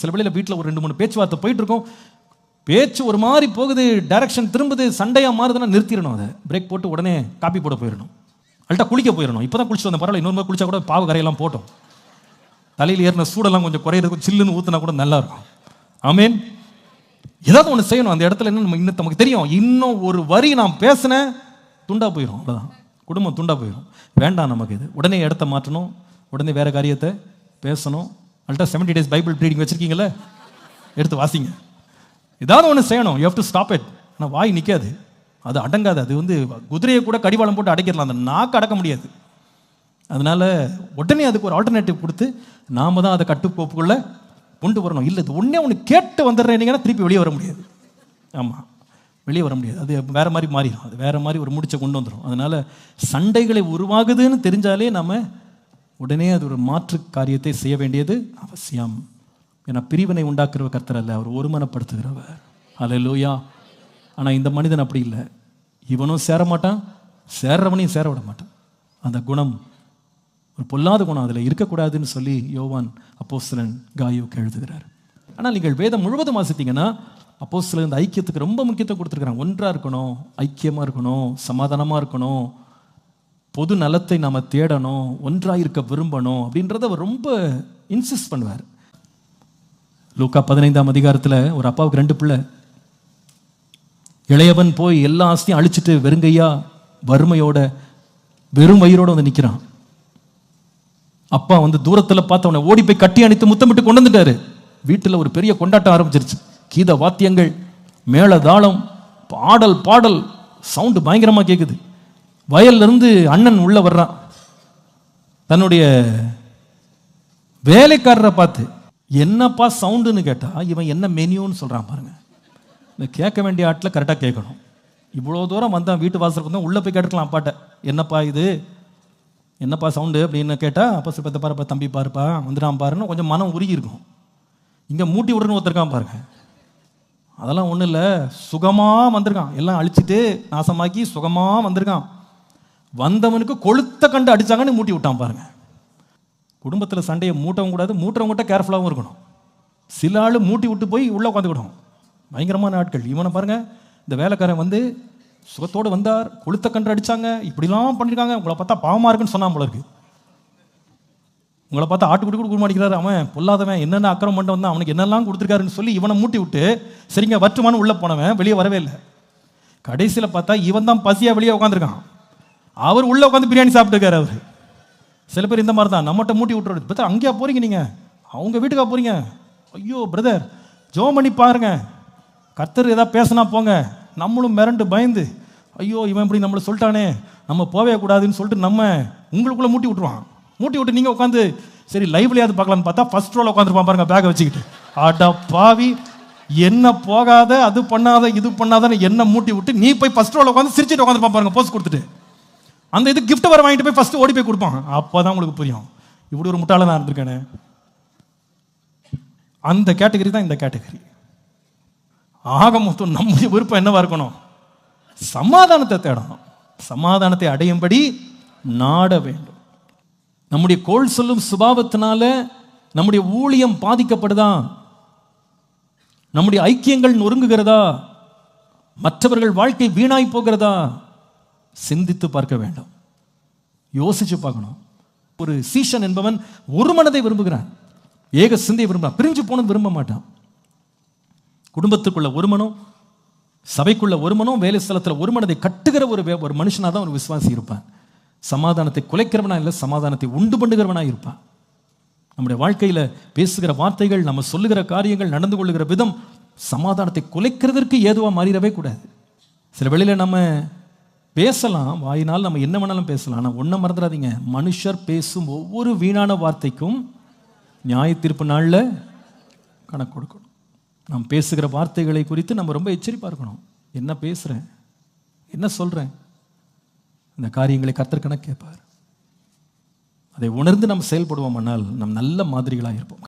சில வேளையில வீட்டில் ஒரு 2-3 பேச்சுவார்த்தை போயிட்டு இருக்கும், பேச்சு ஒரு மாதிரி போகுது, டைரக்ஷன் திரும்புது, சண்டையா மாறுதுன்னா நிறுத்திடணும். அதை பிரேக் போட்டு உடனே காப்பி போட போயிடணும், அல்ட்டா குளிக்க போயிடணும். இப்போ தான் குளிச்சு வந்த பரவாயில்ல, இன்னொரு மாதிரி குளிச்சா கூட பாவ கரையெல்லாம் போட்டோம், தலையில் ஏறின சூடெல்லாம் கொஞ்சம் குறையிறதுக்கும் சில்லுன்னு ஊற்றினா கூட நல்லா இருக்கும். ஆமீன். ஏதாவது ஒன்று செய்யணும். அந்த இடத்துல என்ன இன்னும் நமக்கு தெரியும், இன்னும் ஒரு வரி நான் பேசினேன் துண்டா போயிடும், அவ்வளோதான், குடும்பம் துண்டா போயிடும். வேண்டாம் நமக்கு இது. உடனே இடத்த மாற்றணும், உடனே வேற காரியத்தை பேசணும். அல்ட்டா 70 days பைபிள் ரீடிங் வச்சிருக்கீங்களே, எடுத்து வாசிங்க. ஏதாவது ஒன்று செய்யணும். You have to stop it. ஆனால் வாய் நிற்காது, அது அடங்காது. அது குதிரையை கூட கடிவாளம் போட்டு அடைக்கிடலாம், அந்த நாக்கு அடக்க முடியாது. அதனால உடனே அதுக்கு ஒரு ஆல்டர்னேட்டிவ் கொடுத்து நாம தான் அதை கட்டுக்கோப்புக்குள்ள கொண்டு வரணும். இல்லை, இது ஒன்றே ஒன்று கேட்டு வந்துடுறேன்னீங்கன்னா திருப்பி வெளியே வர முடியாது. ஆமாம், வெளியே வர முடியாது. அது வேற மாதிரி மாறிடும், அது வேற மாதிரி ஒரு முடிச்சை கொண்டு வந்துடும். அதனால சண்டைகளை உருவாகுதுன்னு தெரிஞ்சாலே நம்ம உடனே அது ஒரு மாற்று காரியத்தை செய்ய வேண்டியது அவசியம். ஏன்னா பிரிவினை உண்டாக்குறவர் கர்த்தர் அல்ல, அவர் ஒருமனப்படுத்துகிறவர். அல்லேலூயா. ஆனால் இந்த மனிதன் அப்படி இல்லை. இவனும் சேர மாட்டான், சேர்றவனையும் சேர விட மாட்டான். அந்த குணம் ஒரு பொல்லாத குணம் அதில் இருக்கக்கூடாதுன்னு சொல்லி யோவான் அப்போஸ்தலன் காயுவுக்கு எழுதுகிறார். ஆனால் நீங்கள் வேதம் முழுவதும் வாசித்தீங்கன்னா அப்போஸ்தலன் இந்த ஐக்கியத்துக்கு ரொம்ப முக்கியத்துவம் கொடுத்துருக்குறாங்க. ஒன்றாக இருக்கணும், ஐக்கியமாக இருக்கணும், சமாதானமாக இருக்கணும், பொது நலத்தை நாம் தேடணும், ஒன்றாக இருக்க விரும்பணும் அப்படின்றத அவர் ரொம்ப இன்சிஸ்ட் பண்ணுவார். லூக்கா 15ஆம் அதிகாரத்தில் ஒரு அப்பாவுக்கு 2 பிள்ளை. இளையவன் போய் எல்லா ஆஸ்தியும் அழிச்சிட்டு வெறுங்கையா வறுமையோட வெறும் வயிறோட வந்து நிற்கிறான். அப்பா தூரத்தில் பார்த்து அவனை ஓடி போய் கட்டி அணைத்து முத்தமிட்டு கொண்டு வந்துட்டாரு. வீட்டில் ஒரு பெரிய கொண்டாட்டம் ஆரம்பிச்சிருச்சு. கீத வாத்தியங்கள், மேள தாளம், பாடல் பாடல், சவுண்டு பயங்கரமாக கேட்குது. வயல்ல இருந்து அண்ணன் உள்ள வர்றான். தன்னுடைய வேலைக்காரரை பார்த்து என்னப்பா சவுண்டுன்னு கேட்டா இவன் என்ன மெனியூன்னு சொல்றான் பாருங்க. இந்த கேட்க வேண்டிய ஆட்டில் கரெக்டாக கேட்கணும். இவ்வளோ தூரம் வந்தான், வீட்டு வாசலுக்கு வந்தான், உள்ளே போய் கேட்டுக்கலாம் அப்பாட்ட, என்னப்பா இது, என்னப்பா சவுண்டு அப்படின்னு கேட்டால், அப்போ சிப்பத்தை பாருப்பா, தம்பி பாருப்பா, வந்துடான் பாருன்னு கொஞ்சம் மனம் உருகி இருக்கும். இங்கே மூட்டி விடுன்னு ஒருத்தருக்கான் பாருங்க, அதெல்லாம் ஒன்றும் இல்லை, சுகமாக வந்திருக்கான், எல்லாம் அழிச்சிட்டு நாசமாக்கி சுகமாக வந்திருக்கான். வந்தவனுக்கு கொளுத்த கண்டு அடித்தாங்கன்னு மூட்டி விட்டான் பாருங்க. குடும்பத்தில் சண்டையை மூட்டவும் கூடாது, மூட்டுறவங்கிட்ட கேர்ஃபுல்லாகவும் இருக்கணும். சில ஆள் மூட்டி விட்டு போய் உள்ளே உட்காந்துக்கிடும், பயங்கரமான ஆட்கள். இவனை பாருங்க, இந்த வேலைக்காரன் சுகத்தோடு வந்தார், கொளுத்த கன்று அடித்தாங்க, இப்படிலாம் பண்ணியிருக்காங்க, உங்களை பார்த்தா பாவமாக இருக்குன்னு சொன்னான் போல இருக்கு. உங்களை பார்த்தா ஆட்டுக்குடி கூட குடுமாடிக்கிறாரு, அவன் பொல்லாதவன், என்னென்ன அக்கிரமம் பண்ண வந்தான், அவனுக்கு என்னெல்லாம் கொடுத்துருக்காருன்னு சொல்லி இவனை மூட்டி விட்டு சரிங்க வற்றுமானு உள்ளே போனவன் வெளியே வரவே இல்லை. கடைசியில் பார்த்தா இவன் தான் பசியாக வெளியே உட்காந்துருக்கான். அவர் உள்ளே உட்காந்து பிரியாணி சாப்பிட்டுருக்காரு. அவர் சில பேர் இந்த மாதிரி தான், நம்மகிட்ட மூட்டி விட்டுறது. பார்த்தா அங்கேயா போகிறீங்க, நீங்கள் அவங்க வீட்டுக்கா போகிறீங்க, ஐயோ பிரதர் ஜோம் பண்ணி பாருங்க, கர்த்தர் ஏதாவது பேசினா போங்க. நம்மளும் மிரண்டு பயந்து, ஐயோ இவன் இப்படி நம்மளை சொல்லிட்டானே, நம்ம போவே கூடாதுன்னு சொல்லிட்டு நம்ம உங்களுக்குள்ளே மூட்டி விட்டுருவான். மூட்டி விட்டு நீங்கள் உட்காந்து சரி லைவ்லையாவது பார்க்கலான்னு பார்த்தா ஃபர்ஸ்ட் ரோல உட்காந்துருப்பான் பாருங்க, பேக்கை வச்சுக்கிட்டு. ஆட்டா பாவி, என்ன போகாத, அது பண்ணாத, இது பண்ணாதன்னு என்ன மூட்டி விட்டு நீ போய் ஃபர்ஸ்ட் ரோல உட்காந்து சிரிச்சிட்டு உட்காந்துருப்பான் பாருங்க, போஸ்ட் கொடுத்துட்டு. அந்த இது கிஃப்ட் வர வாங்கிட்டு போய் ஃபர்ஸ்ட் ஓடி போய் கொடுப்பான். அப்போதான் உங்களுக்கு புரியும், இப்படி ஒரு முட்டாள நான் இருந்திருக்கேனே. அந்த கேட்டகரி தான் இந்த கேட்டகரி. ஆக மொத்தம் நம்முடைய விருப்பம் என்னவா இருக்கணும்? சமாதானத்தை தேடணும், சமாதானத்தை அடையும்படி நாட வேண்டும். நம்முடைய கோள் சொல்லும் சுபாவத்தினால நம்முடைய ஊழியம் பாதிக்கப்படுதா? நம்முடைய ஐக்கியங்கள் நொறுங்குகிறதா? மற்றவர்கள் வாழ்க்கை வீணாய் போகிறதா? சிந்தித்து பார்க்க வேண்டும், யோசிச்சு பார்க்கணும். ஒரு சீஷன் என்பவன் ஒரு மனதை விரும்புகிறான், ஏக சிந்தையை விரும்புகிறான், பிரிஞ்சு போனது விரும்ப மாட்டான். குடும்பத்துக்குள்ள ஒரு மனம், சபைக்குள்ள ஒரு மனம், வேலை ஸ்தலத்தில் ஒரு மனதை கட்டுகிற ஒரு மனுஷனாக தான் ஒரு விசுவாசி இருப்பான். சமாதானத்தை குலைக்கிறவனா இல்லை, சமாதானத்தை உண்டு பண்ணுகிறவனா இருப்பான். நம்முடைய வாழ்க்கையில் பேசுகிற வார்த்தைகள், நம்ம சொல்லுகிற காரியங்கள், நடந்து கொள்ளுகிற விதம் சமாதானத்தை குலைக்கிறதற்கு ஏதுவாக மாறிடவே கூடாது. சில வேளையில் நம்ம பேசலாம், வாயினால் நம்ம என்ன வேணாலும் பேசலாம். ஆனால் ஒன்றை மறந்துடாதீங்க, மனுஷர் பேசும் ஒவ்வொரு வீணான வார்த்தைக்கும் நியாய தீர்ப்பு நாளில் கணக்கு கொடுக்கணும். நாம் பேசுகிற வார்த்தைகளை குறித்து நம்ம ரொம்ப எச்சரிப்பாக இருக்கணும். என்ன பேசுகிறேன், என்ன சொல்கிறேன், இந்த காரியங்களை கர்த்தர் கணக்கு கேட்பார். அதை உணர்ந்து நம்ம செயல்படுவோம், ஆனால் நம் நல்ல மாதிரிகளாக இருப்போம்.